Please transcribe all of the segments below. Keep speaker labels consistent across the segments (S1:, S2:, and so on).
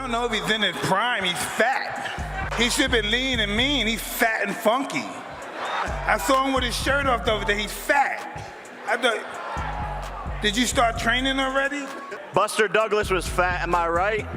S1: don't know if he's in his prime. He's fat. He should be lean and mean. He's fat and funky. I saw him with his shirt off the other day. He's fat. I thought, did you start training already?
S2: Buster Douglas was fat, am I right?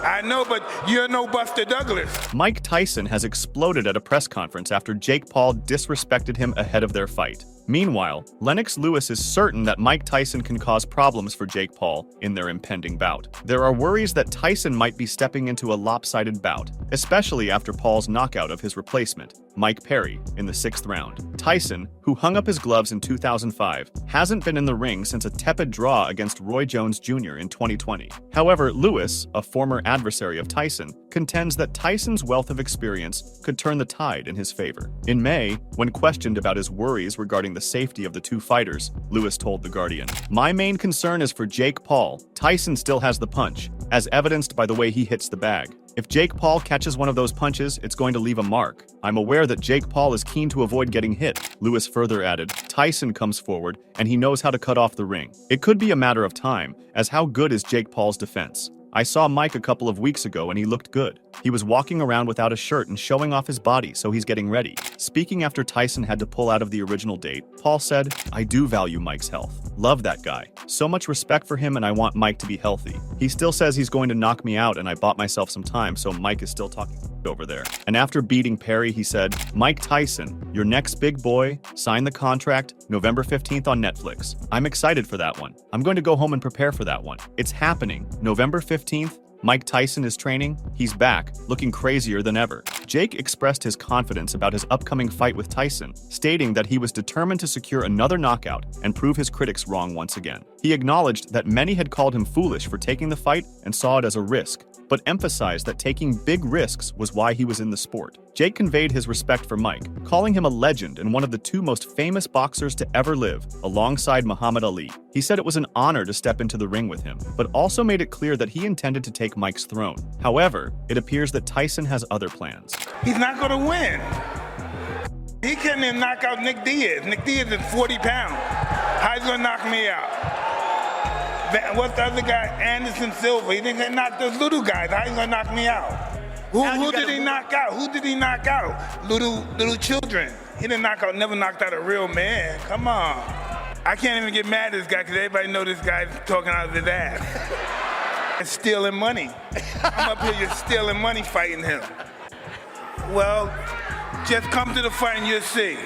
S1: I know, but you're no Buster Douglas.
S3: Mike Tyson has exploded at a press conference after Jake Paul disrespected him ahead of their fight. Meanwhile, Lennox Lewis is certain that Mike Tyson can cause problems for Jake Paul in their impending bout. There are worries that Tyson might be stepping into a lopsided bout, especially after Paul's knockout of his replacement, Mike Perry, in the 6th round. Tyson, who hung up his gloves in 2005, hasn't been in the ring since a tepid draw against Roy Jones Jr. in 2020. However, Lewis, a former adversary of Tyson, contends that Tyson's wealth of experience could turn the tide in his favor. In May, when questioned about his worries regarding the safety of the two fighters, Lewis told The Guardian, "My main concern is for Jake Paul. Tyson still has the punch, as evidenced by the way he hits the bag. If Jake Paul catches one of those punches, it's going to leave a mark. I'm aware that Jake Paul is keen to avoid getting hit." Lewis further added, "Tyson comes forward, and he knows how to cut off the ring. It could be a matter of time, as how good is Jake Paul's defense? I saw Mike a couple of weeks ago and he looked good. He was walking around without a shirt and showing off his body, so he's getting ready." Speaking after Tyson had to pull out of the original date, Paul said, "I do value Mike's health. Love that guy. So much respect for him, and I want Mike to be healthy. He still says he's going to knock me out, and I bought myself some time, so Mike is still talking over there." And after beating Perry, he said, "Mike Tyson, your next big boy, sign the contract, November 15th on Netflix. I'm excited for that one. I'm going to go home and prepare for that one. It's happening. November 15th, Mike Tyson is training. He's back, looking crazier than ever." Jake expressed his confidence about his upcoming fight with Tyson, stating that he was determined to secure another knockout and prove his critics wrong once again. He acknowledged that many had called him foolish for taking the fight and saw it as a risk, but emphasized that taking big risks was why he was in the sport. Jake conveyed his respect for Mike, calling him a legend and one of the two most famous boxers to ever live, alongside Muhammad Ali. He said it was an honor to step into the ring with him, but also made it clear that he intended to take Mike's throne. However, it appears that Tyson has other plans.
S1: He's not going to win. He couldn't even knock out Nick Diaz. Nick Diaz is 40 pounds. How's he going to knock me out? What's the other guy? Anderson Silva. He didn't knock those little guys. How he going to knock me out? Who did he knock out? Who did he knock out? Little children. He didn't knock out, never knocked out a real man. Come on. I can't even get mad at this guy because everybody know this guy's talking out of his ass. And stealing money. I'm up here just stealing money fighting him. Well, just come to the fight and you'll see.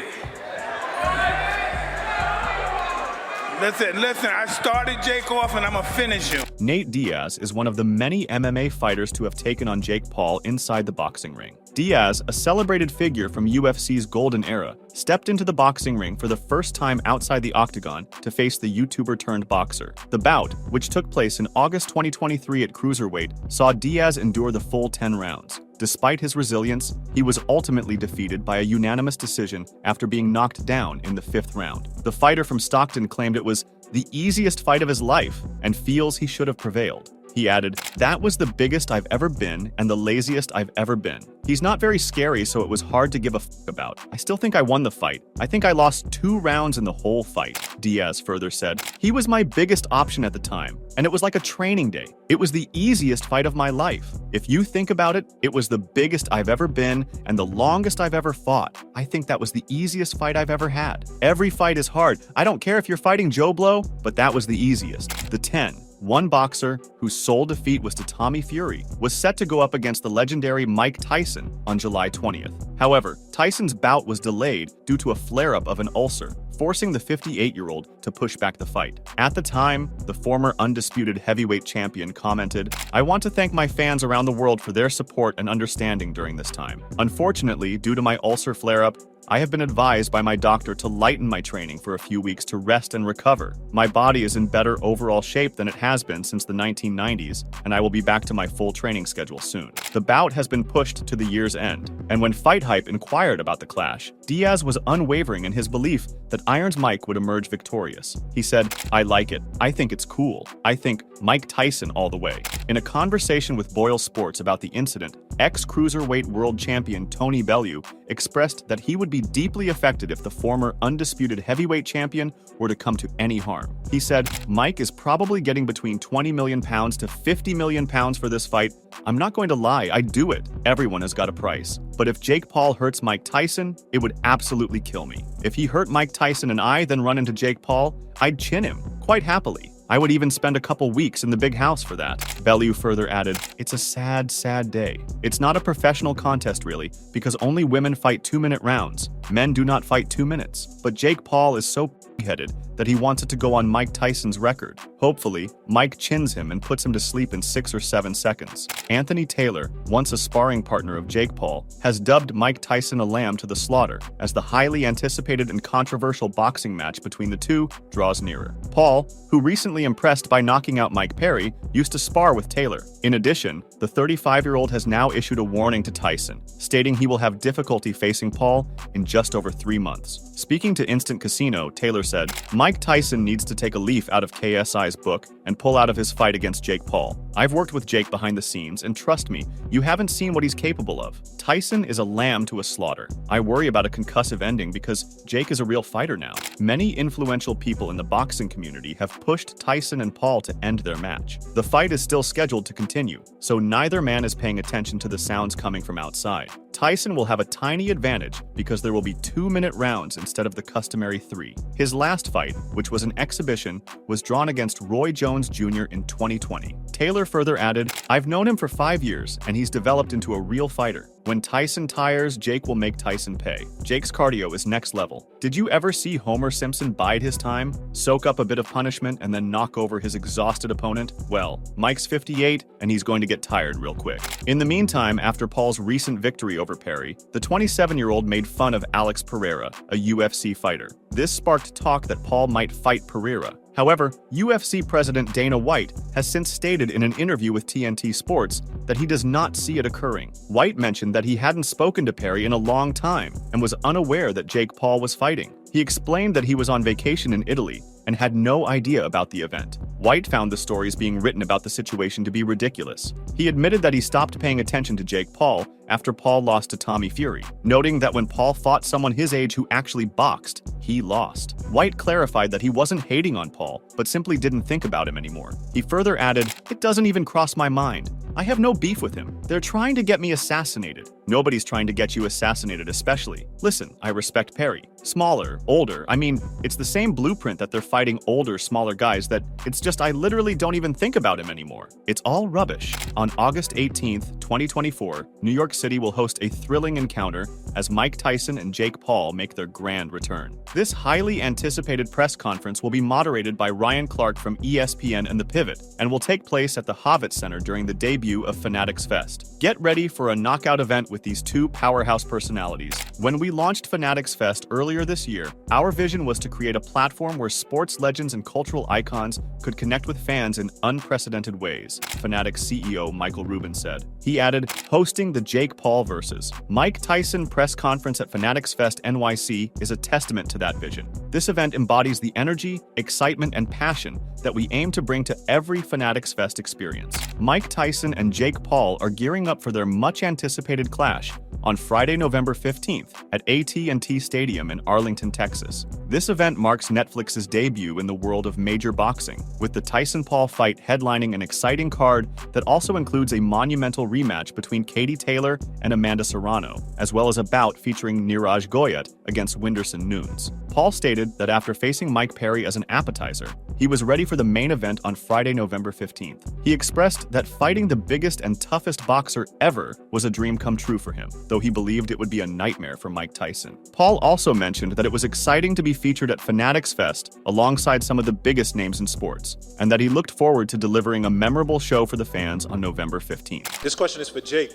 S1: Listen, I started Jake off and I'm gonna finish him.
S3: Nate Diaz is one of the many MMA fighters to have taken on Jake Paul inside the boxing ring. Diaz, a celebrated figure from UFC's golden era, stepped into the boxing ring for the first time outside the octagon to face the YouTuber-turned-boxer. The bout, which took place in August 2023 at cruiserweight, saw Diaz endure the full 10 rounds. Despite his resilience, he was ultimately defeated by a unanimous decision after being knocked down in the 5th round. The fighter from Stockton claimed it was the easiest fight of his life and feels he should have prevailed. He added, "That was the biggest I've ever been and the laziest I've ever been. He's not very scary, so it was hard to give a f about. I still think I won the fight. I think I lost 2 rounds in the whole fight," Diaz further said. "He was my biggest option at the time, and it was like a training day. It was the easiest fight of my life. If you think about it, it was the biggest I've ever been and the longest I've ever fought. I think that was the easiest fight I've ever had. Every fight is hard. I don't care if you're fighting Joe Blow, but that was the easiest." The 10. One boxer, whose sole defeat was to Tommy Fury, was set to go up against the legendary Mike Tyson on July 20th. However, Tyson's bout was delayed due to a flare-up of an ulcer, forcing the 58-year-old to push back the fight. At the time, the former undisputed heavyweight champion commented, "I want to thank my fans around the world for their support and understanding during this time. Unfortunately, due to my ulcer flare-up, I have been advised by my doctor to lighten my training for a few weeks to rest and recover. My body is in better overall shape than it has been since the 1990s, and I will be back to my full training schedule soon." The bout has been pushed to the year's end, and when Fight Hype inquired about the clash, Diaz was unwavering in his belief that Iron's Mike would emerge victorious. He said, "I like it. I think it's cool. I think Mike Tyson all the way." In a conversation with Boyle Sports about the incident, ex-cruiserweight world champion Tony Bellew expressed that he would be deeply affected if the former undisputed heavyweight champion were to come to any harm. He said, Mike is probably getting between 20 million pounds to 50 million pounds for this fight. I'm not going to lie, I'd do it. Everyone has got a price. But if Jake Paul hurts Mike Tyson, it would absolutely kill me. If he hurt Mike Tyson and I then run into Jake Paul, I'd chin him, quite happily. I would even spend a couple weeks in the big house for that. Bellew further added, it's a sad, sad day. It's not a professional contest really, because only women fight 2-minute rounds. Men do not fight 2 minutes. But Jake Paul is so headed that he wants it to go on Mike Tyson's record. Hopefully, Mike chins him and puts him to sleep in 6 or 7 seconds. Anthony Taylor, once a sparring partner of Jake Paul, has dubbed Mike Tyson a lamb to the slaughter as the highly anticipated and controversial boxing match between the two draws nearer. Paul, who recently impressed by knocking out Mike Perry, used to spar with Taylor. In addition, the 35-year-old has now issued a warning to Tyson, stating he will have difficulty facing Paul in just over 3 months. Speaking to Instant Casino, Taylor said, Mike Tyson needs to take a leaf out of KSI's book and pull out of his fight against Jake Paul. I've worked with Jake behind the scenes, and trust me, you haven't seen what he's capable of. Tyson is a lamb to a slaughter. I worry about a concussive ending because Jake is a real fighter now. Many influential people in the boxing community have pushed Tyson and Paul to end their match. The fight is still scheduled to continue, so neither man is paying attention to the sounds coming from outside. Tyson will have a tiny advantage because there will be 2-minute rounds instead of the customary 3. His last fight, which was an exhibition, was drawn against Roy Jones Jr. in 2020. Taylor further added, I've known him for 5 years, and he's developed into a real fighter. When Tyson tires, Jake will make Tyson pay. Jake's cardio is next level. Did you ever see Homer Simpson bide his time, soak up a bit of punishment, and then knock over his exhausted opponent? Well, Mike's 58, and he's going to get tired real quick. In the meantime, after Paul's recent victory over Perry, the 27-year-old made fun of Alex Pereira, a UFC fighter. This sparked talk that Paul might fight Pereira. However, UFC President Dana White has since stated in an interview with TNT Sports that he does not see it occurring. White mentioned that he hadn't spoken to Perry in a long time and was unaware that Jake Paul was fighting. He explained that he was on vacation in Italy and had no idea about the event. White found the stories being written about the situation to be ridiculous. He admitted that he stopped paying attention to Jake Paul after Paul lost to Tommy Fury, noting that when Paul fought someone his age who actually boxed, he lost. White clarified that he wasn't hating on Paul, but simply didn't think about him anymore. He further added, it doesn't even cross my mind. I have no beef with him. They're trying to get me assassinated. Nobody's trying to get you assassinated especially. Listen, I respect Perry. Smaller, older, I mean, it's the same blueprint that they're fighting older, smaller guys that it's just I literally don't even think about him anymore. It's all rubbish. On August 18th, 2024, New York City will host a thrilling encounter as Mike Tyson and Jake Paul make their grand return. This highly anticipated press conference will be moderated by Ryan Clark from ESPN and The Pivot and will take place at the Javits Center during the debut of Fanatics Fest. Get ready for a knockout event with these two powerhouse personalities. When we launched Fanatics Fest earlier this year, our vision was to create a platform where sports legends and cultural icons could connect with fans in unprecedented ways, Fanatics CEO Michael Rubin said. He added, hosting the Jake Paul vs. Mike Tyson press conference at Fanatics Fest NYC is a testament to that vision. This event embodies the energy, excitement, and passion that we aim to bring to every Fanatics Fest experience. Mike Tyson and Jake Paul are gearing up for their much-anticipated clash on Friday, November 15th at AT&T Stadium in Arlington, Texas. This event marks Netflix's debut in the world of major boxing, with the Tyson-Paul fight headlining an exciting card that also includes a monumental rematch between Katie Taylor and Amanda Serrano, as well as a bout featuring Niraj Goyat against Whindersson Nunes. Paul stated that after facing Mike Perry as an appetizer, he was ready for the main event on Friday, November 15th. He expressed that fighting the biggest and toughest boxer ever was a dream come true for him, though he believed it would be a nightmare for Mike Tyson. Paul also mentioned that it was exciting to be featured at Fanatics Fest alongside some of the biggest names in sports, and that he looked forward to delivering a memorable show for the fans on November 15th.
S4: This question is for Jake.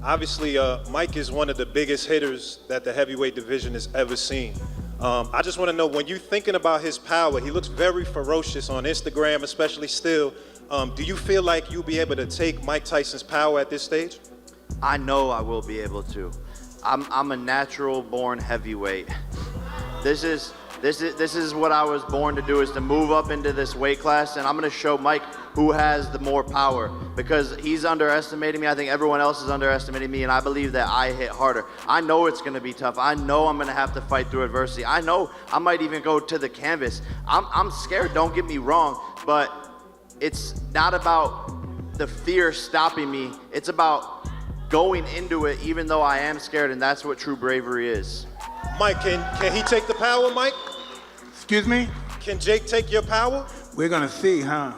S4: Obviously, Mike is one of the biggest hitters that the heavyweight division has ever seen. I just want to know, when you're thinking about his power, he looks very ferocious on Instagram, especially still. Do you feel like you'll be able to take Mike Tyson's power at this stage?
S2: I know I will be able to. I'm a natural born heavyweight. This is what I was born to do, is to move up into this weight class, and I'm going to show Mike who has the more power, because he's underestimating me. I think everyone else is underestimating me, and I believe that I hit harder. I know it's going to be tough. I know I'm going to have to fight through adversity. I know I might even go to the canvas. I'm scared, don't get me wrong, but it's not about the fear stopping me. It's about going into it even though I am scared, and that's what true bravery is.
S4: Mike, can he take the power, Mike?
S1: Excuse me?
S4: Can Jake take your power?
S1: We're gonna see, huh?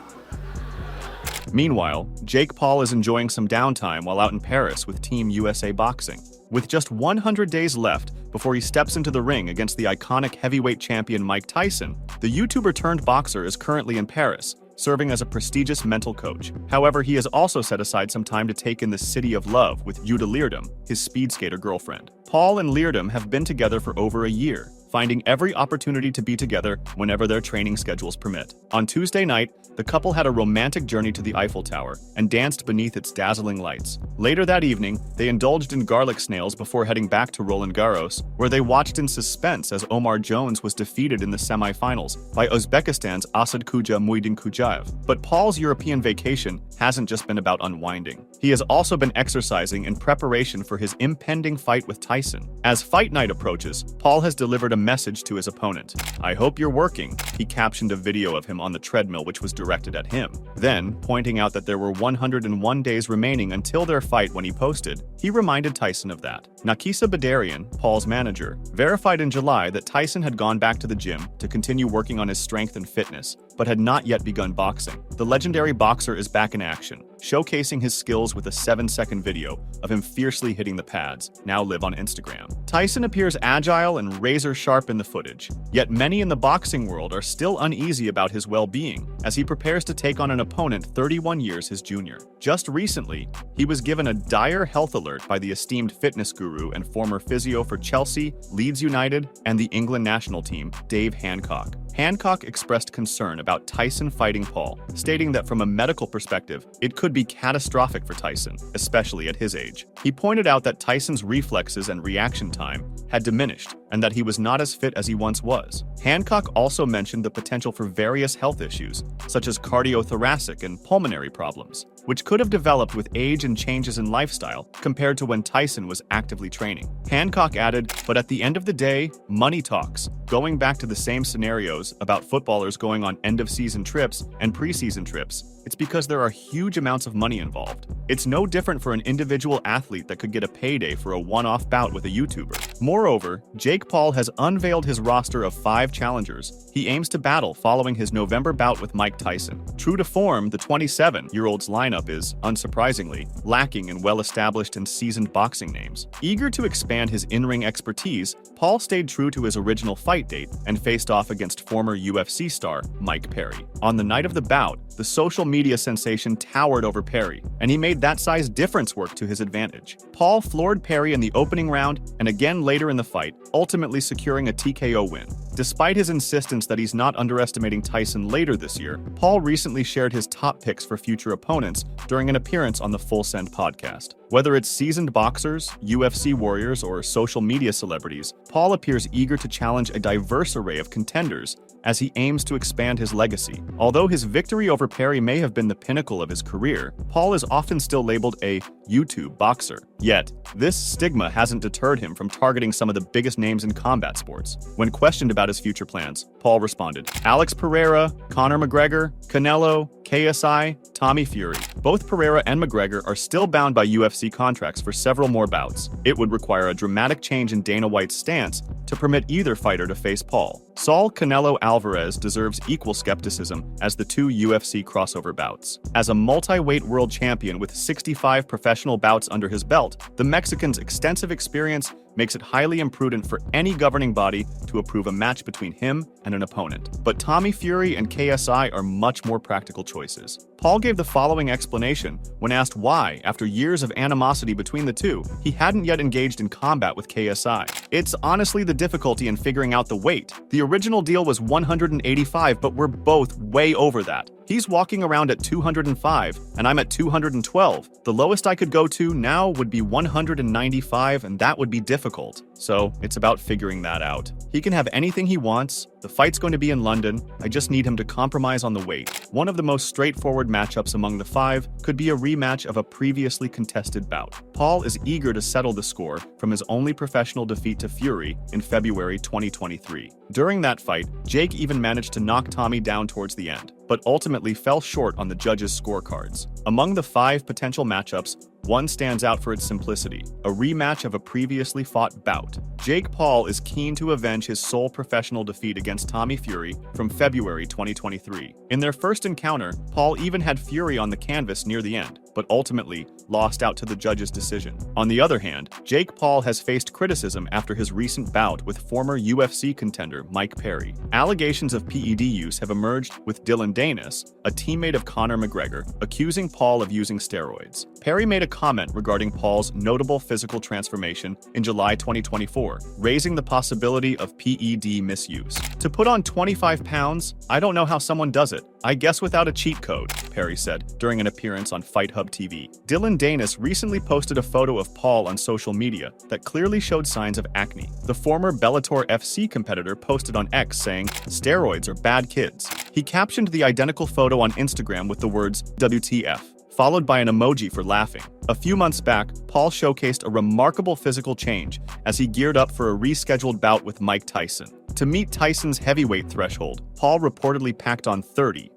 S3: Meanwhile, Jake Paul is enjoying some downtime while out in Paris with Team USA Boxing. With just 100 days left before he steps into the ring against the iconic heavyweight champion Mike Tyson, the YouTuber-turned-boxer is currently in Paris, serving as a prestigious mental coach. However, he has also set aside some time to take in the city of love with Yuta Leerdam, his speed skater girlfriend. Paul and Leerdam have been together for over a year, finding every opportunity to be together whenever their training schedules permit. On Tuesday night, the couple had a romantic journey to the Eiffel Tower and danced beneath its dazzling lights. Later that evening, they indulged in garlic snails before heading back to Roland Garros, where they watched in suspense as Omar Jones was defeated in the semifinals by Uzbekistan's Asad Kuja Muidinkujaev. But Paul's European vacation hasn't just been about unwinding. He has also been exercising in preparation for his impending fight with Tyson. As fight night approaches, Paul has delivered a message to his opponent. "I hope you're working," he captioned a video of him on the treadmill which was directed at him. Then, pointing out that there were 101 days remaining until their fight when he posted, he reminded Tyson of that. Nakisa Badarian, Paul's manager, verified in July that Tyson had gone back to the gym to continue working on his strength and fitness, but had not yet begun boxing. The legendary boxer is back in action, showcasing his skills with a 7-second video of him fiercely hitting the pads, now live on Instagram. Tyson appears agile and razor-sharp in the footage, yet many in the boxing world are still uneasy about his well-being, as he prepares to take on an opponent 31 years his junior. Just recently, he was given a dire health alert by the esteemed fitness guru and former physio for Chelsea, Leeds United, and the England national team, Dave Hancock. Hancock expressed concern about Tyson fighting Paul, stating that from a medical perspective, it could be catastrophic for Tyson, especially at his age. He pointed out that Tyson's reflexes and reaction time had diminished, and that he was not as fit as he once was. Hancock also mentioned the potential for various health issues, such as cardiothoracic and pulmonary problems, which could have developed with age and changes in lifestyle compared to when Tyson was actively training. Hancock added, "But at the end of the day, money talks," going back to the same scenarios about footballers going on end-of-season trips and preseason trips. It's because there are huge amounts of money involved. It's no different for an individual athlete that could get a payday for a one-off bout with a YouTuber. Moreover, Jake Paul has unveiled his roster of 5 challengers he aims to battle following his November bout with Mike Tyson. True to form, the 27-year-old's lineup is, unsurprisingly, lacking in well-established and seasoned boxing names. Eager to expand his in-ring expertise, Paul stayed true to his original fight date and faced off against former UFC star Mike Perry. On the night of the bout, the social media sensation towered over Perry, and he made that size difference work to his advantage. Paul floored Perry in the opening round and again later in the fight, ultimately securing a TKO win. Despite his insistence that he's not underestimating Tyson later this year, Paul recently shared his top picks for future opponents during an appearance on the Full Send podcast. Whether it's seasoned boxers, UFC warriors, or social media celebrities, Paul appears eager to challenge a diverse array of contenders as he aims to expand his legacy. Although his victory over Perry may have been the pinnacle of his career, Paul is often still labeled a YouTube boxer. Yet, this stigma hasn't deterred him from targeting some of the biggest names in combat sports. When questioned about his future plans, Paul responded, "Alex Pereira, Conor McGregor, Canelo, KSI, Tommy Fury. Both Pereira and McGregor are still bound by UFC contracts for several more bouts. It would require a dramatic change in Dana White's stance to permit either fighter to face Paul. Saul Canelo Alvarez deserves equal skepticism as the 2 UFC crossover bouts. As a multi-weight world champion with 65 professional bouts under his belt, the Mexican's extensive experience makes it highly imprudent for any governing body to approve a match between him and an opponent. But Tommy Fury and KSI are much more practical choices." Paul gave the following explanation when asked why, after years of animosity between the two, he hadn't yet engaged in combat with KSI. "It's honestly the difficulty in figuring out the weight. The original deal was 185, but we're both way over that. He's walking around at 205, and I'm at 212. The lowest I could go to now would be 195, and that would be difficult. So it's about figuring that out. He can have anything he wants. The fight's going to be in London. I just need him to compromise on the weight. One of the most straightforward matchups among the five could be a rematch of a previously contested bout. Paul is eager to settle the score from his only professional defeat to Fury in February 2023. During that fight, Jake even managed to knock Tommy down towards the end, but ultimately fell short on the judges' scorecards. Among the 5 potential matchups, one stands out for its simplicity, a rematch of a previously fought bout. Jake Paul is keen to avenge his sole professional defeat against Tommy Fury from February 2023. In their first encounter, Paul even had Fury on the canvas near the end, but ultimately lost out to the judge's decision. On the other hand, Jake Paul has faced criticism after his recent bout with former UFC contender Mike Perry. Allegations of PED use have emerged with Dylan Danis, a teammate of Conor McGregor, accusing Paul of using steroids. Perry made a comment regarding Paul's notable physical transformation in July 2024, raising the possibility of PED misuse. To put on 25 pounds, I don't know how someone does it. I guess without a cheat code, Perry said during an appearance on Fight Hub TV. Dylan Danis recently posted a photo of Paul on social media that clearly showed signs of acne. The former Bellator FC competitor posted on X saying, "Steroids are bad kids." He captioned the identical photo on Instagram with the words WTF, followed by an emoji for laughing. A few months back, Paul showcased a remarkable physical change as he geared up for a rescheduled bout with Mike Tyson. To meet Tyson's heavyweight threshold, Paul reportedly packed on 40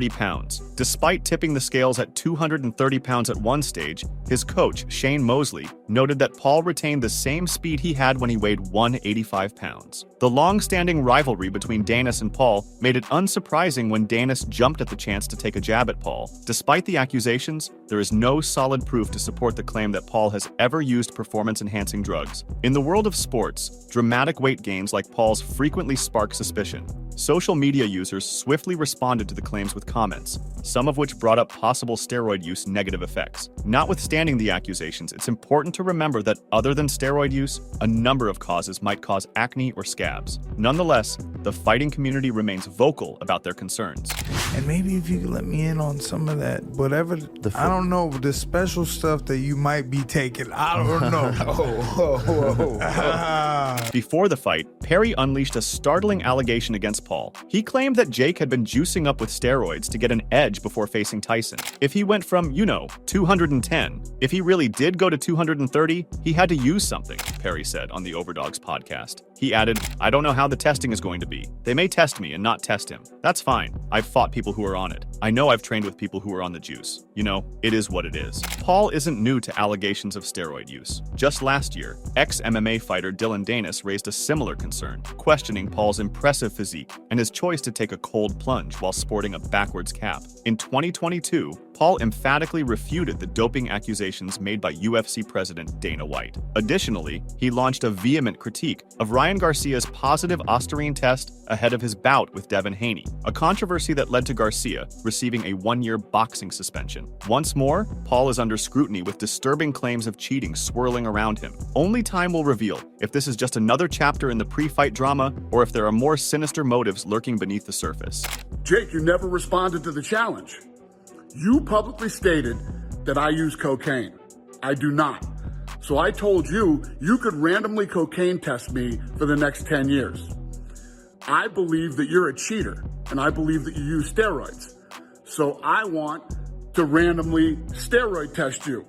S3: pounds. Despite tipping the scales at 230 pounds at one stage, his coach, Shane Mosley, noted that Paul retained the same speed he had when he weighed 185 pounds. The long-standing rivalry between Danis and Paul made it unsurprising when Danis jumped at the chance to take a jab at Paul. Despite the accusations, there is no solid proof to support the claim that Paul has ever used performance-enhancing drugs. In the world of sports, dramatic weight gains like Paul's frequently spark suspicion. Social media users swiftly responded to the claims with comments, some of which brought up possible steroid use negative effects. Notwithstanding the accusations, it's important to remember that other than steroid use, a number of causes might cause acne or scabs. Nonetheless, the fighting community remains vocal about their concerns.
S5: And maybe if you could let me in on some of that, whatever, I don't know, the special stuff that you might be taking, I don't know.
S3: Before the fight, Perry unleashed a startling allegation against Paul. He claimed that Jake had been juicing up with steroids to get an edge before facing Tyson. If he went from, 210, if he really did go to 230, he had to use something, Perry said on the Overdogs podcast. He added, "I don't know how the testing is going to be. They may test me and not test him. That's fine. I've fought people who are on it. I know I've trained with people who are on the juice. It is what it is." Paul isn't new to allegations of steroid use. Just last year, ex-MMA fighter Dylan Danis raised a similar concern, questioning Paul's impressive physique and his choice to take a cold plunge while sporting a backwards cap. In 2022, Paul emphatically refuted the doping accusations made by UFC president Dana White. Additionally, he launched a vehement critique of Ryan Garcia's positive Ostarine test ahead of his bout with Devin Haney, a controversy that led to Garcia receiving a 1-year boxing suspension. Once more, Paul is under scrutiny with disturbing claims of cheating swirling around him. Only time will reveal if this is just another chapter in the pre-fight drama or if there are more sinister motives lurking beneath the surface.
S6: Jake, you never responded to the challenge. You publicly stated that I use cocaine. I do not. So I told you could randomly cocaine test me for the next 10 years. I believe that you're a cheater, and I believe that you use steroids. So I want to randomly steroid test you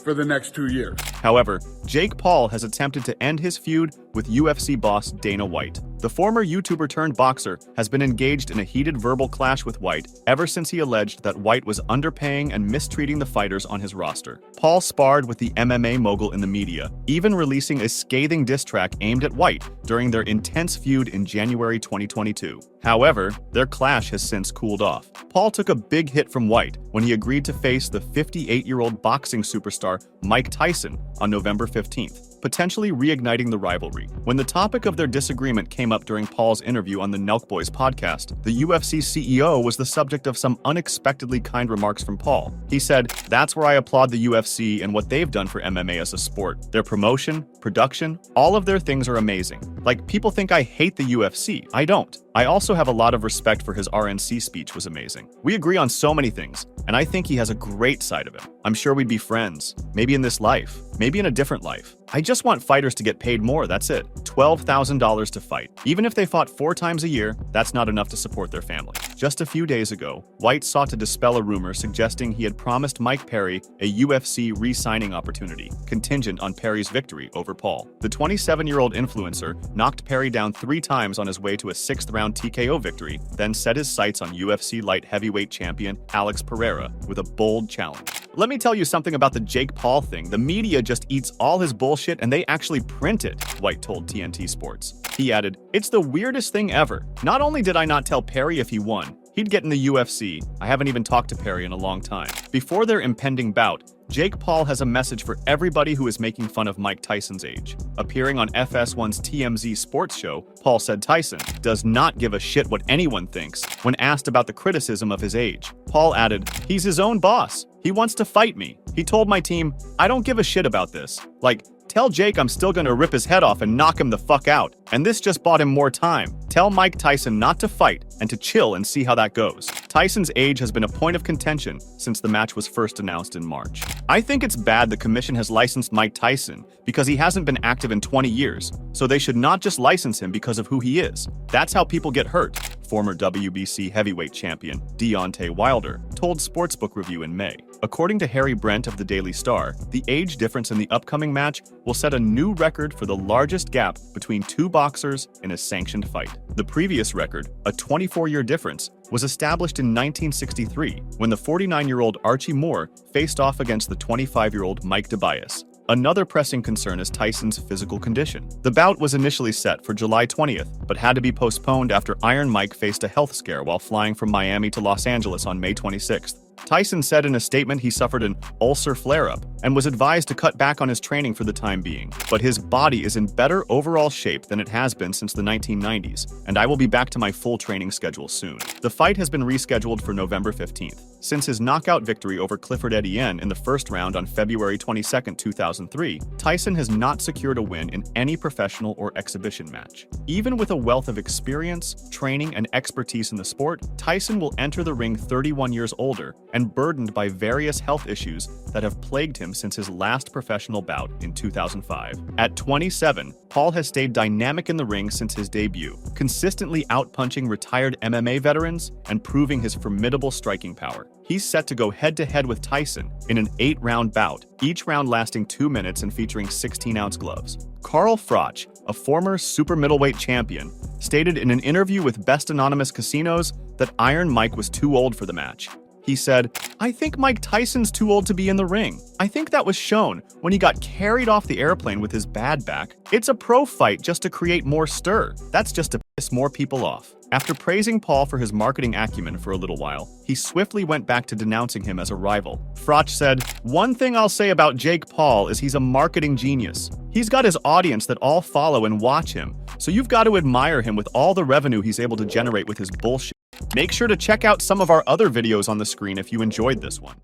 S6: for the next 2 years.
S3: However, Jake Paul has attempted to end his feud with UFC boss Dana White. The former YouTuber-turned-boxer has been engaged in a heated verbal clash with White ever since he alleged that White was underpaying and mistreating the fighters on his roster. Paul sparred with the MMA mogul in the media, even releasing a scathing diss track aimed at White during their intense feud in January 2022. However, their clash has since cooled off. Paul took a big hit from White when he agreed to face the 58-year-old boxing superstar Mike Tyson on November 15th, potentially reigniting the rivalry. When the topic of their disagreement came up during Paul's interview on the Nelk Boys podcast, the UFC CEO was the subject of some unexpectedly kind remarks from Paul. He said, "That's where I applaud the UFC and what they've done for MMA as a sport. Their promotion, production, all of their things are amazing. Like, people think I hate the UFC. I don't. I also have a lot of respect for his RNC speech was amazing. We agree on so many things, and I think he has a great side of him. I'm sure we'd be friends, maybe in this life, maybe in a different life. I just want fighters to get paid more, that's it. $12,000 to fight. Even if they fought 4 times a year, that's not enough to support their family. Just a few days ago, White sought to dispel a rumor suggesting he had promised Mike Perry a UFC re-signing opportunity, contingent on Perry's victory over Paul. The 27-year-old influencer knocked Perry down 3 times on his way to a 6th-round TKO victory, then set his sights on UFC light heavyweight champion Alex Pereira with a bold challenge. Let me tell you something about the Jake Paul thing. The media just eats all his bullshit and they actually print it, White told TNT Sports. He added, "It's the weirdest thing ever. Not only did I not tell Perry if he won, he'd get in the UFC. I haven't even talked to Perry in a long time." Before their impending bout, Jake Paul has a message for everybody who is making fun of Mike Tyson's age. Appearing on FS1's TMZ Sports Show, Paul said Tyson does not give a shit what anyone thinks when asked about the criticism of his age. Paul added, "He's his own boss. He wants to fight me. He told my team, I don't give a shit about this. Like, tell Jake I'm still gonna rip his head off and knock him the fuck out. And this just bought him more time. Tell Mike Tyson not to fight and to chill and see how that goes." Tyson's age has been a point of contention since the match was first announced in March. "I think it's bad the commission has licensed Mike Tyson because he hasn't been active in 20 years, so they should not just license him because of who he is. That's how people get hurt," former WBC heavyweight champion Deontay Wilder told Sportsbook Review in May. According to Harry Brent of the Daily Star, the age difference in the upcoming match will set a new record for the largest gap between 2 boxers in a sanctioned fight. The previous record, a 24-year difference, was established in 1963 when the 49-year-old Archie Moore faced off against the 25-year-old Mike Tobias. Another pressing concern is Tyson's physical condition. The bout was initially set for July 20th, but had to be postponed after Iron Mike faced a health scare while flying from Miami to Los Angeles on May 26th. Tyson said in a statement he suffered an ulcer flare-up and was advised to cut back on his training for the time being. But his body is in better overall shape than it has been since the 1990s, and I will be back to my full training schedule soon. The fight has been rescheduled for November 15th. Since his knockout victory over Clifford Etienne in the first round on February 22, 2003, Tyson has not secured a win in any professional or exhibition match. Even with a wealth of experience, training, and expertise in the sport, Tyson will enter the ring 31 years older and burdened by various health issues that have plagued him since his last professional bout in 2005. At 27, Paul has stayed dynamic in the ring since his debut, consistently outpunching retired MMA veterans and proving his formidable striking power. He's set to go head-to-head with Tyson in an 8-round bout, each round lasting 2 minutes and featuring 16-ounce gloves. Carl Froch, a former super middleweight champion, stated in an interview with Best Anonymous Casinos that Iron Mike was too old for the match. He said, "I think Mike Tyson's too old to be in the ring. I think that was shown when he got carried off the airplane with his bad back. It's a pro fight just to create more stir. That's just to piss more people off." After praising Paul for his marketing acumen for a little while, he swiftly went back to denouncing him as a rival. Froch said, "One thing I'll say about Jake Paul is he's a marketing genius. He's got his audience that all follow and watch him, so you've got to admire him with all the revenue he's able to generate with his bullshit." Make sure to check out some of our other videos on the screen if you enjoyed this one.